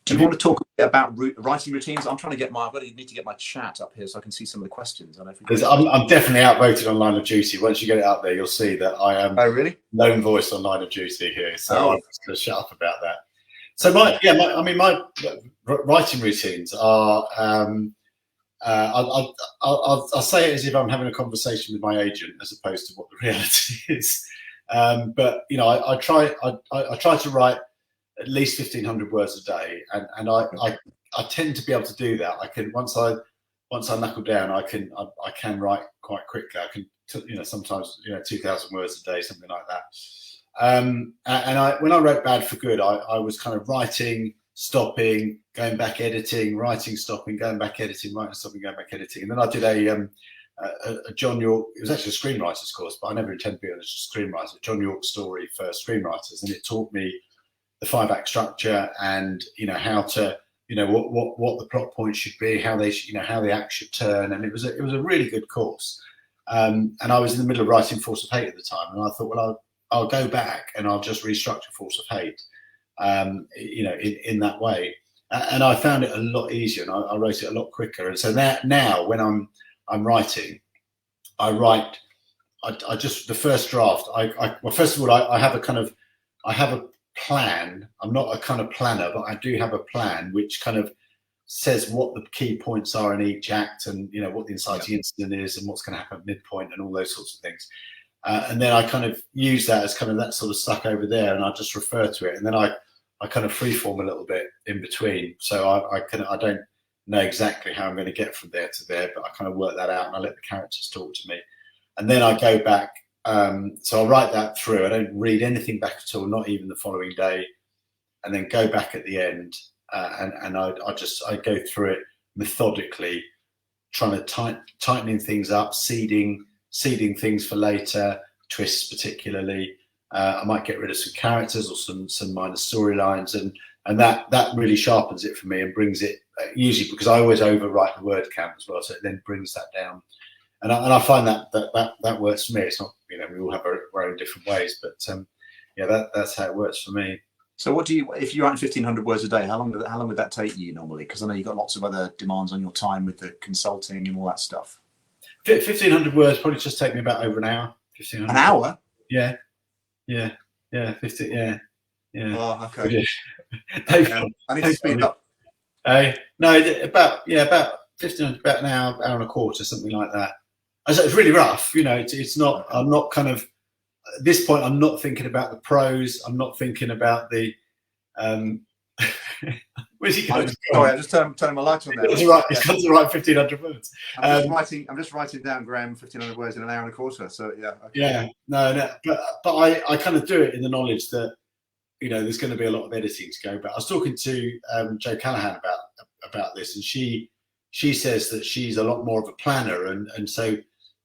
Do you want to talk a bit about writing routines? I'm trying to get need to get my chat up here so I can see some of the questions. I don't know if I'm definitely outvoted on Line of Duty. Once you get it out there, you'll see that I am lone voice on Line of Duty here. So I'm just going to shut up about that. So my writing routines are. I'll say it as if I'm having a conversation with my agent, as opposed to what the reality is. But you know, I try to write at least 1,500 words a day, and I tend to be able to do that. I can once I knuckle down, I can write quite quickly. I can, you know, sometimes, you know, 2,000 words a day, something like that. And when I wrote Bad for Good, I was kind of writing, stopping, going back, editing, writing, stopping, going back, editing, writing, stopping, going back, editing. And then I did a John York. It was actually a screenwriters course, but I never intended to be a screenwriter. John York story for screenwriters, and it taught me the 5-act structure, and you know, how to, you know, what the plot points should be, how they you know, how the act should turn, and it was a really good course. And I was in the middle of writing Force of Hate at the time, and I thought, well, I'll go back and I'll just restructure Force of Hate, you know, in that way. And I found it a lot easier, and I wrote it a lot quicker. And so now when I'm writing, I just, the first draft, well, first of all, I have a plan. I'm not a kind of planner, but I do have a plan which kind of says what the key points are in each act, and you know, what the inciting incident is, and what's going to happen at midpoint, and all those sorts of things. And then I kind of use that as kind of that sort of stuck over there, and I just refer to it, and then I kind of freeform a little bit in between. So I don't know exactly how I'm going to get from there to there, but I kind of work that out, and I let the characters talk to me, and then I go back. So I write that through. I don't read anything back at all, not even the following day, and then go back at the end, and I go through it methodically, trying to tightening things up, seeding things for later, twists particularly. I might get rid of some characters or some minor storylines, and that really sharpens it for me and brings it, usually because I always overwrite the word count as well, so it then brings that down. And I find that works for me. It's not, you know, we all have our own different ways, but yeah, that's how it works for me. So what do you, if you write 1,500 words a day, how long would that take you normally? Because I know you've got lots of other demands on your time with the consulting and all that stuff. 1,500 words probably just take me about over an hour. 1,500. An hour? Yeah. 50. Yeah. Oh, okay. I need to speed up. No, about 1,500, about an hour and a quarter, something like that. So it's really rough, you know. It's not. I'm not kind of, at this point, I'm not thinking about the prose. I'm not thinking about the. Where's he going? Sorry, I'm just turning my lights on there. He's got to write 1,500 words. I'm just writing down, Graham, 1,500 words in an hour and a quarter. So yeah. Okay. Yeah. No. But I kind of do it in the knowledge that, you know, there's going to be a lot of editing to go. But I was talking to Jo Callahan about this, and she says that she's a lot more of a planner, and so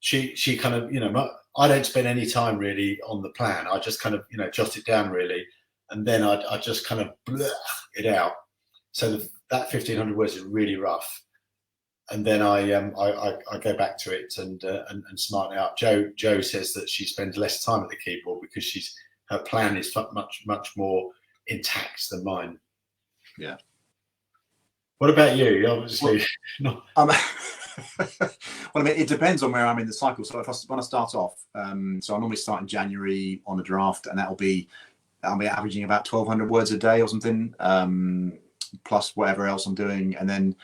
she kind of, you know, I don't spend any time really on the plan. I just kind of, you know, jot it down really, and then I just kind of blur it out. So that 1,500 words is really rough, and then I go back to it and smarten it up. Jo says that she spends less time at the keyboard because her plan is much more intact than mine. Yeah. What about you? Obviously, well, well, I mean, it depends on where I'm in the cycle. So when I start off, so I normally start in January on a draft, and I'll be averaging about 1,200 words a day or something, plus whatever else I'm doing. And then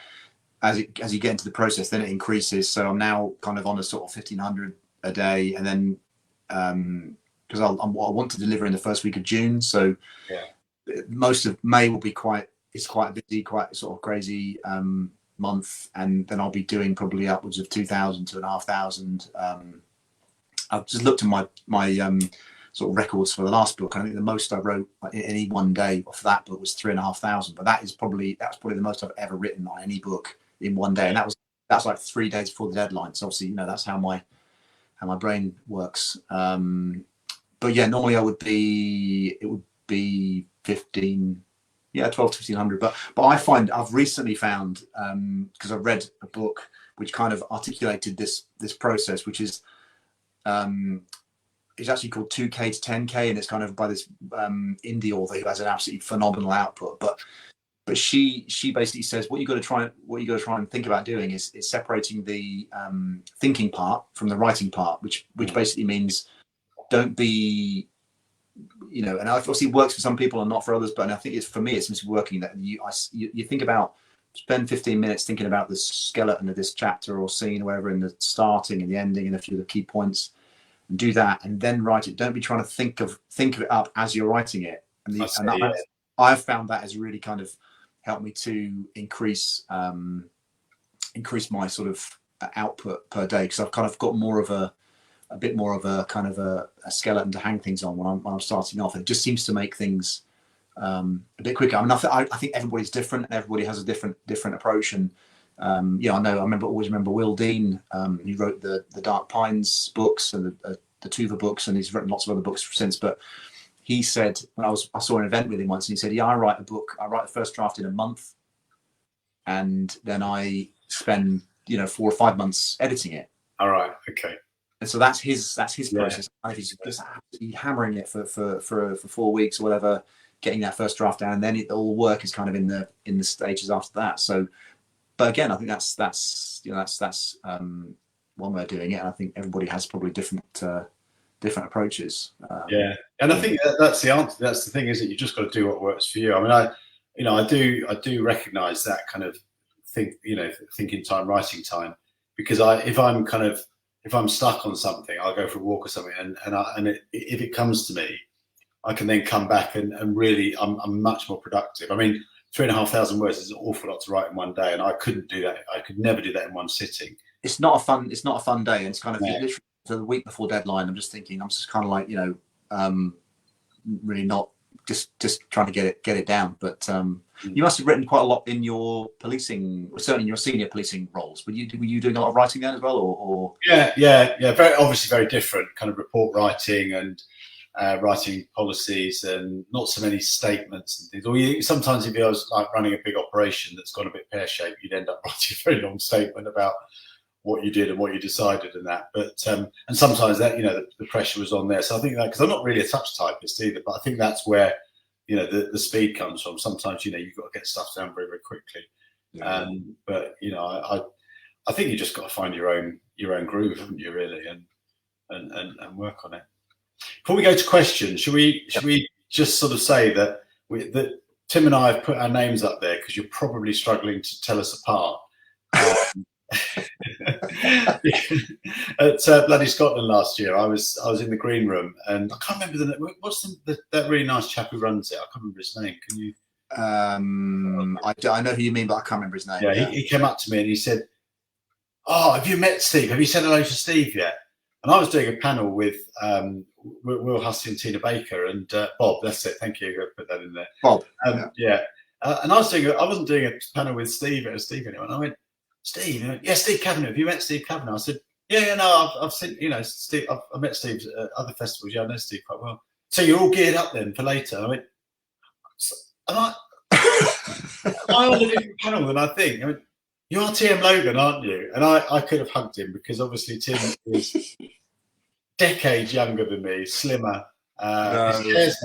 as you get into the process, then it increases. So I'm now kind of on a sort of 1,500 a day, and then because I want to deliver in the first week of June, so most of May will be quite busy, quite sort of crazy month, and then I'll be doing probably upwards of 2,000 to 2,500. I've just looked at my sort of records for the last book, and I think the most I wrote in any one day for that book was 3,500. But that's probably the most I've ever written on any book in one day, and that's like 3 days before the deadline. So obviously, you know, that's how my brain works. But yeah, normally it would be 15. Yeah, 1,200 to 1,500. But I find I've recently found, because I've read a book which kind of articulated this process, which is it's actually called 2K to 10K, and it's kind of by this indie author who has an absolutely phenomenal output. But she basically says what you got to try and think about doing is separating the thinking part from the writing part, which basically means don't be you know, and obviously works for some people and not for others. But I think it's, for me, it's just working that you think about, spend 15 minutes thinking about the skeleton of this chapter or scene or whatever, in the starting and the ending and a few of the key points, and do that, and then write it. Don't be trying to think of it up as you're writing it. And I've found that has really kind of helped me to increase my sort of output per day, because I've kind of got more of a bit more of a kind of a skeleton to hang things on when I'm starting off. It just seems to make things a bit quicker. I mean, I think everybody's different, and everybody has a different approach. And yeah, I always remember Will Dean. He wrote the Dark Pines books and the Tuva books, and he's written lots of other books since. But he said, when I saw an event with him once, and he said, yeah, I write the first draft in a month, and then I spend 4 or 5 months editing it. All right, okay. And so that's his process. He's just absolutely hammering it for 4 weeks or whatever, getting that first draft down, and then all the work is kind of in the stages after that. So, but again, I think that's one way of doing it. And I think everybody has probably different approaches. And I think that's the answer. That's the thing, is that you just got to do what works for you. I mean, I do recognise that kind of thinking time, writing time, because if I'm stuck on something, I'll go for a walk or something, and if it comes to me, I can then come back and really, I'm much more productive. I mean, 3,500 words is an awful lot to write in one day, and I couldn't do that. I could never do that in one sitting. It's not a fun day, and it's kind of literally the week before deadline. I'm just kind of like, really not just trying to get it down. But you must have written quite a lot in your policing, certainly in your senior policing roles. Were you doing a lot of writing then as well, or? Yeah. Very obviously very different kind of report writing and writing policies, and not so many statements and things. Or sometimes if I was like running a big operation that's gone a bit pear-shaped, you'd end up writing a very long statement about what you did and what you decided and that. But and sometimes that the pressure was on there. So I think that, because I'm not really a touch typist either, but I think that's where the speed comes from. Sometimes you've got to get stuff down very, very quickly. Yeah. But I think you just got to find your own groove, haven't you, really, and work on it. Before we go to questions, should we just sort of say that Tim and I have put our names up there because you're probably struggling to tell us apart. At bloody Scotland last year, I was in the green room, and I can't remember what's that really nice chap who runs it. I can't remember his name. Can you? I know who you mean, but I can't remember his name. Yeah, he came up to me and he said, "Oh, have you met Steve? Have you said hello to Steve yet?" And I was doing a panel with Will Hussey and Tina Baker and Bob. That's it. Thank you. I put that in there. Bob. Yeah. And I wasn't doing a panel with Steve anymore. And I went, Steve, yeah, Steve Kavanagh. Have you met Steve Kavanagh? I said, yeah, no, I've seen, Steve. I've met Steve at other festivals. Yeah, I know Steve quite well. So you're all geared up then for later. I went, am I on a different panel than I think? I mean, you are TM Logan, aren't you? And I could have hugged him, because obviously Tim is decades younger than me, slimmer. His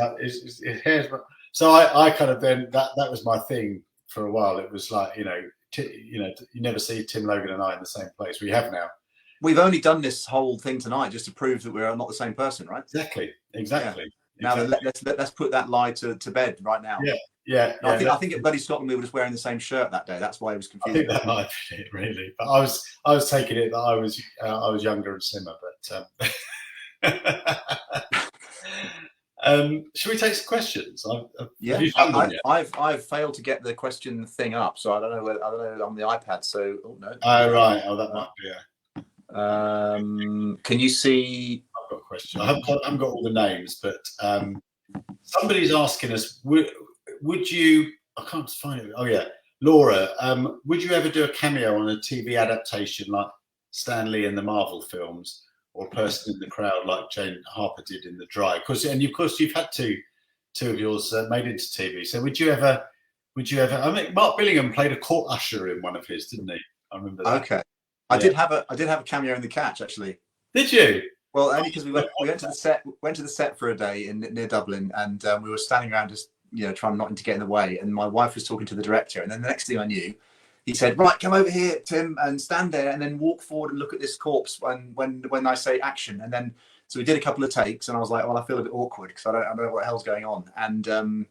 hair's. So I kind of then that was my thing for a while. It was like you never see Tim Logan and I in the same place. We have now. We've only done this whole thing tonight just to prove that we're not the same person, right? Exactly. Yeah. Now let's put that lie to bed right now. Yeah. I think at Bloody Scotland we were just wearing the same shirt that day. That's why it was confusing. I think that might be it, really. But I was taking it that I was younger and slimmer. But should we take some questions? I've failed to get the question thing up, so I don't know on the iPad. So no. Oh right. Oh, that might be it. Can you see? I've got a question. I haven't got all the names, but somebody's asking us. Would you? I can't find it. Oh yeah, Laura. Would you ever do a cameo on a TV adaptation like Stan Lee in the Marvel films, or a person in the crowd like Jane Harper did in The Dry? Of course, you've had two of yours made into TV. So would you ever? I mean, Mark Billingham played a court usher in one of his, didn't he? I remember that. Okay. I did have a cameo in The Catch, actually. Did you? Well, only because we went to the set for a day near Dublin, and we were standing around just trying not to get in the way. And my wife was talking to the director, and then the next thing I knew, he said, "Right, come over here, Tim, and stand there, and then walk forward and look at this corpse when I say action." And then So we did a couple of takes, and I was like, well, I feel a bit awkward because I don't know what the hell's going on. And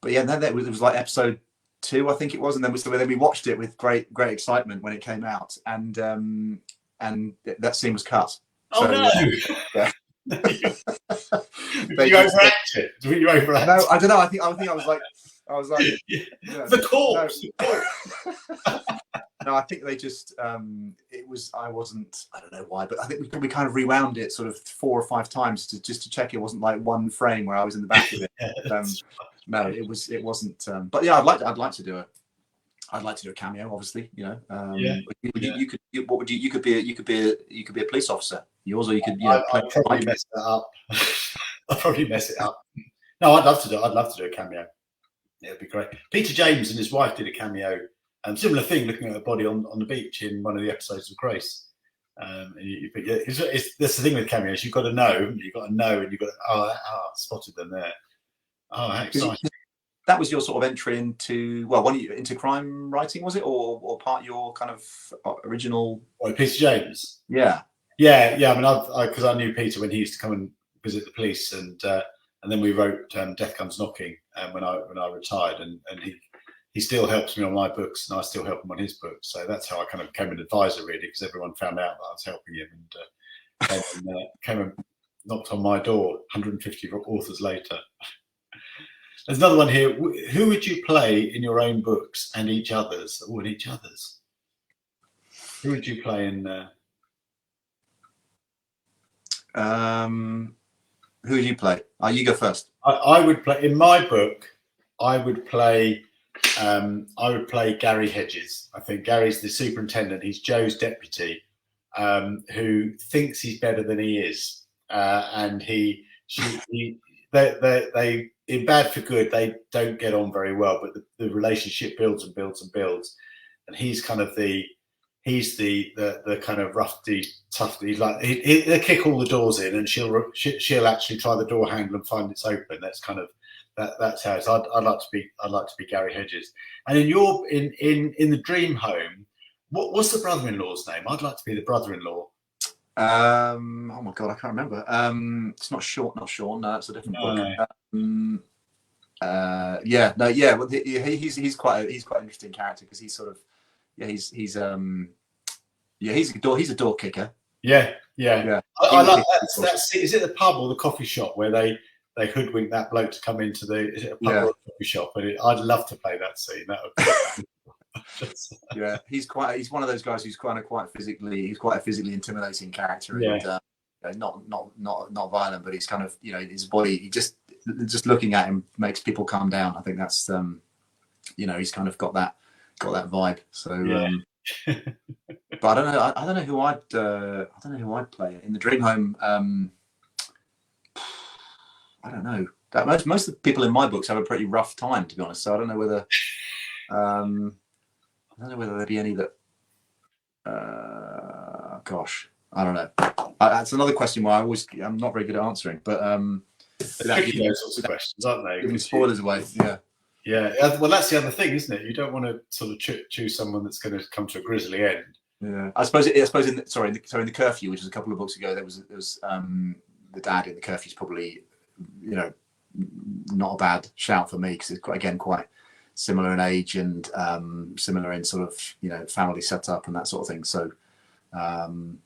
but yeah, then it was like episode 2, I think it was, and then we watched it with great excitement when it came out, and that scene was cut. Oh so, no! Yeah. You overacted. You overacted. No, I don't know. I think I was like, the corpse. No. No, I think they just it was. I don't know why, but I think we kind of rewound it sort of 4 or 5 times just to check it wasn't like one frame where I was in the back of it. No, it wasn't. But yeah, I'd like to do a cameo, obviously. You know, you could be a police officer. Yours, or you could. I'd probably mess that up. I'd probably mess it up. No, I'd love to do a cameo. It'd be great. Peter James and his wife did a cameo. Similar thing, looking at her body on the beach in one of the episodes of Grace. That's the thing with cameos. You've got to know, and you've got to spotted them there. Oh, how exciting! That was your sort of entry into crime writing, was it, or part of your kind of original? Peter James. Yeah. I mean, because I knew Peter when he used to come and visit the police, and then we wrote Death Comes Knocking when I retired, and he still helps me on my books, and I still help him on his books. So that's how I kind of became an advisor, really, because everyone found out that I was helping him, and came and knocked on my door 150 authors later. There's another one here. Who would you play in your own books and each other's? Or in each other's? Who would you play in? Who would you play? You go first. I would play in my book. I would play Gary Hedges. I think Gary's the superintendent. He's Joe's deputy, who thinks he's better than he is, and they in Bad for Good, they don't get on very well, but the relationship builds and builds and builds, and he's kind of the kind of roughy, tough. He's like he'll kick all the doors in, and she'll actually try the door handle and find it's open. That's kind of that's how it's. I'd like to be Gary Hedges. And in the Dream Home, what's the brother-in-law's name? I'd like to be the brother-in-law. Oh my god, I can't remember. It's not Sean. No, that's a different book. Well, he's quite an interesting character because he's sort of he's a door kicker. Yeah. I like that. Is it the pub or the coffee shop where they hoodwink that bloke to come into is it a pub or a coffee shop? But I'd love to play that scene. That would be yeah, he's one of those guys who's quite a physically intimidating character, and not violent, but he's kind of his body. He just looking at him makes people calm down. I think that's he's kind of got that vibe. So but I don't know who I'd play in the Dream Home. I don't know. Most of the people in my books have a pretty rough time, to be honest. So I don't know whether there'd be any that. Gosh, I don't know. That's another question where I'm not very good at answering. But tricky, those sorts of questions, aren't they? Giving spoilers away. Yeah. Well, that's the other thing, isn't it? You don't want to sort of choose someone that's going to come to a grisly end. Yeah, I suppose in the Curfew, which was a couple of books ago, there was the dad in the Curfew is probably not a bad shout for me because it's quite similar in age and similar in sort of family setup and that sort of thing. So I'm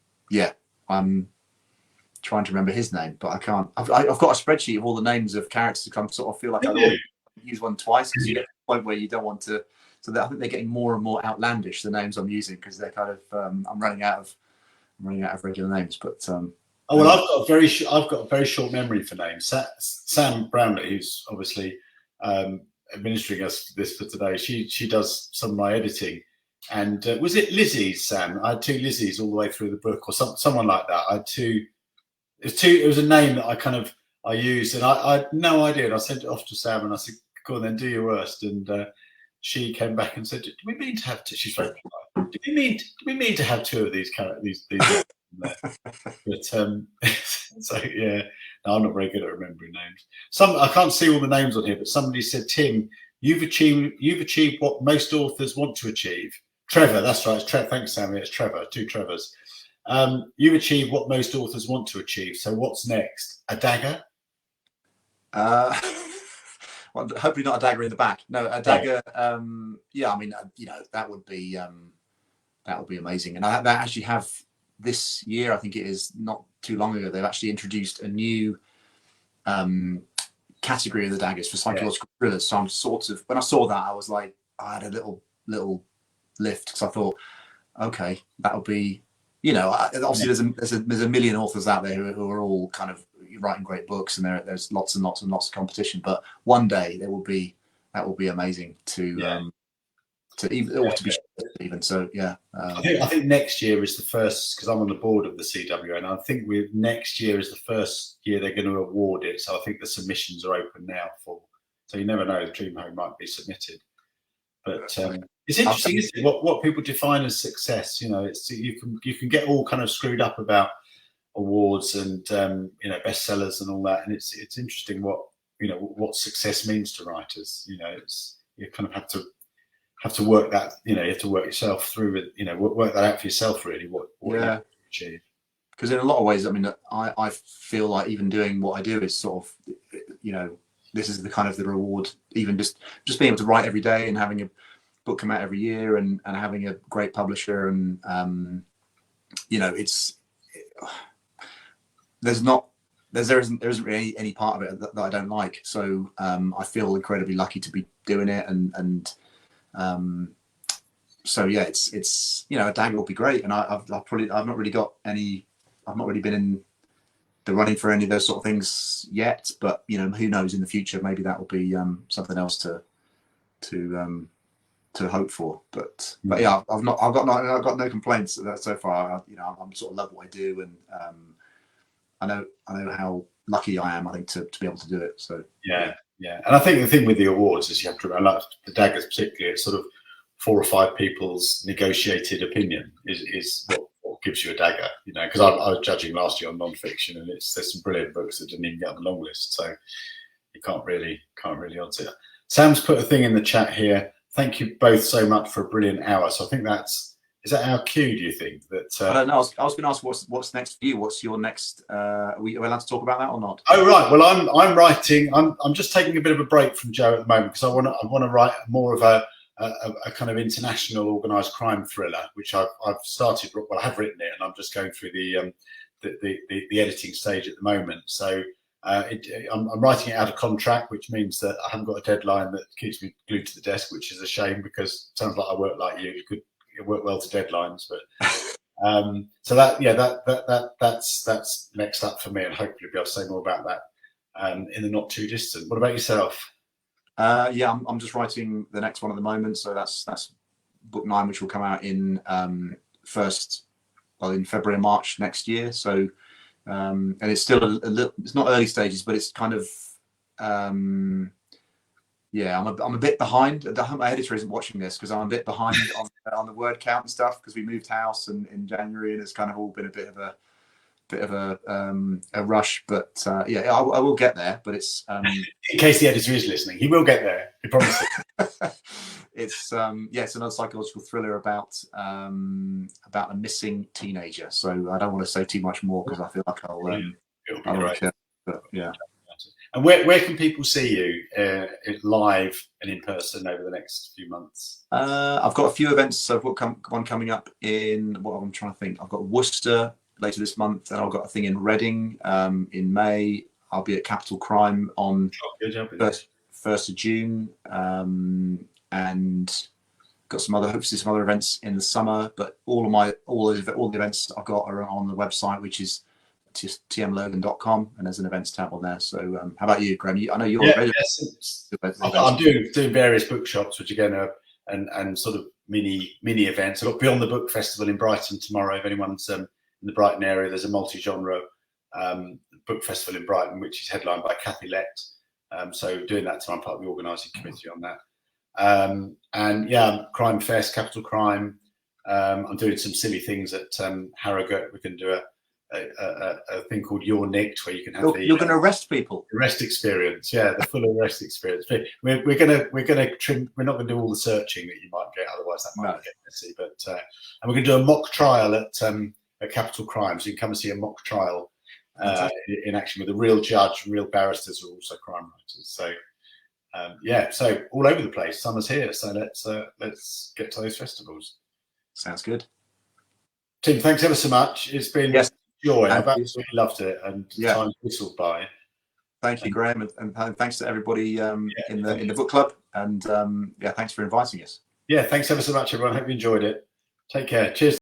trying to remember his name, but I can't. I've got a spreadsheet of all the names of characters. I sort of feel like I'd always use one twice because you get to the point where you don't want to. So I think they're getting more and more outlandish, the names I'm using, because they're kind of I'm running out of regular names. But I've got a very short memory for names. Sam Brownlee, who's obviously administering us this for today, she does some of my editing. And was it Lizzie's, Sam? I had 2 Lizzies all the way through the book, or someone like that. I had 2. It was a name that I used, and I had no idea. And I sent it off to Sam, and I said, "Go on, then, do your worst." And she came back and said, "Do we mean to have 2?" She's very polite. Do we mean to have 2 of these characters? But so yeah, no, I'm not very good at remembering names. I can't see all the names on here, but somebody said, "Tim, you've achieved what most authors want to achieve." Trevor, that's right. It's Trevor. Thanks, Sammy. It's Trevor. 2 Trevors. You've achieved what most authors want to achieve. So what's next? A dagger? Well, hopefully not a dagger in the back. No, a dagger. Yeah, I mean, that would be amazing. And they actually have this year. I think it is not too long ago. They've actually introduced a new category of the daggers for psychological thrillers. So I'm sort of, when I saw that, I was like, I had a little lift, because I thought, okay, that would be, obviously there's a million authors out there who are all kind of writing great books, and there's lots and lots and lots of competition. But one day that will be amazing to even, or to be even. So yeah, I think next year is the first, because I'm on the board of the CWA, and I think next year is the first year they're going to award it. So I think the submissions are open now so you never know, the Dream Home might be submitted. But it's interesting, isn't it? What people define as success. It's you can get all kind of screwed up about awards and bestsellers and all that, and it's interesting what success means to writers. You kind of have to work that. You have to work yourself through it. Work that out for yourself, really. What you achieve. Because in a lot of ways, I mean, I feel like even doing what I do is sort of, this is the kind of the reward. Even just being able to write every day and having a book come out every year and having a great publisher, and there isn't really any part of it that I don't like. So I feel incredibly lucky to be doing it, and so yeah, it's a dagger will be great. And I've not really been in the running for any of those sort of things yet, but who knows, in the future maybe that will be something else to hope for. But yeah, I've got no complaints so far. I'm sort of love what I do, and I know how lucky I am, I think, to be able to do it. So yeah. And I think the thing with the awards is you have to remember, like the daggers particularly, it's sort of 4 or 5 people's negotiated opinion is what gives you a dagger. Because I was judging last year on non-fiction, and there's some brilliant books that didn't even get on the long list, so you can't really odds it. Sam's put a thing in the chat here. Thank you both so much for a brilliant hour. So I think is that our cue, do you think? I don't know. I was going to ask what's next for you. What's your next? Are we allowed to talk about that or not? Oh right. Well, I'm writing. I'm just taking a bit of a break from Joe at the moment, because I want to write more of a kind of international organised crime thriller, which I've started. Well, I have written it, and I'm just going through the editing stage at the moment. So I'm writing it out of contract, which means that I haven't got a deadline that keeps me glued to the desk, which is a shame, because it sounds like I work like you. You could work well to deadlines, but so that's next up for me, and hopefully be able to say more about that in the not too distant. What about yourself? Yeah, I'm just writing the next one at the moment. So that's book 9, which will come out in in February and March next year. So and it's still a little. It's not early stages, but it's kind of. Yeah, I'm a bit behind. I hope my editor isn't watching this, because I'm a bit behind on the word count and stuff, because we moved house in January, and it's kind of all been a bit of a rush. But yeah, I will get there. But it's in case the editor is listening, he will get there. He promises. It's it's another psychological thriller about a missing teenager. So I don't want to say too much more, because I feel like I'll right. But yeah. And where can people see you live and in person over the next few months? I've got a few events. I've got one coming up in, what I'm trying to think. I've got Worcester later this month, and I've got a thing in Reading in May. I'll be at Capital Crime on 1st of June, and got hopefully some other events in the summer. But all the events I've got are on the website, which is just tmlogan.com, and there's an events tab on there. So how about you, Graham? I know you're I'm doing various bookshops, which again are and sort of mini events. I've got Beyond the Book Festival in Brighton tomorrow. If anyone's in the Brighton area, there's a multi-genre book festival in Brighton, which is headlined by Kathy Lett. So doing that tomorrow, I'm part of the organising committee on that. And yeah, Crime Fest, Capital Crime. I'm doing some silly things at Harrogate. We can do a thing called You're Nicked, where you can have you're going to arrest people. Arrest experience, yeah, the full arrest experience. We're gonna trim. We're not going to do all the searching that you might get, otherwise that might get messy. But and we're going to do a mock trial at capital crimes. You can come and see a mock trial in action with a real judge, real barristers who are also crime writers. So yeah, so all over the place. Summer's here, so let's get to those festivals. Sounds good. Tim, thanks ever so much. It's been joy. I've absolutely loved it, and time whistled by. Thank you, Graham, and thanks to everybody in the book club. And yeah, thanks for inviting us. Yeah, thanks ever so much, everyone. Hope you enjoyed it. Take care. Cheers.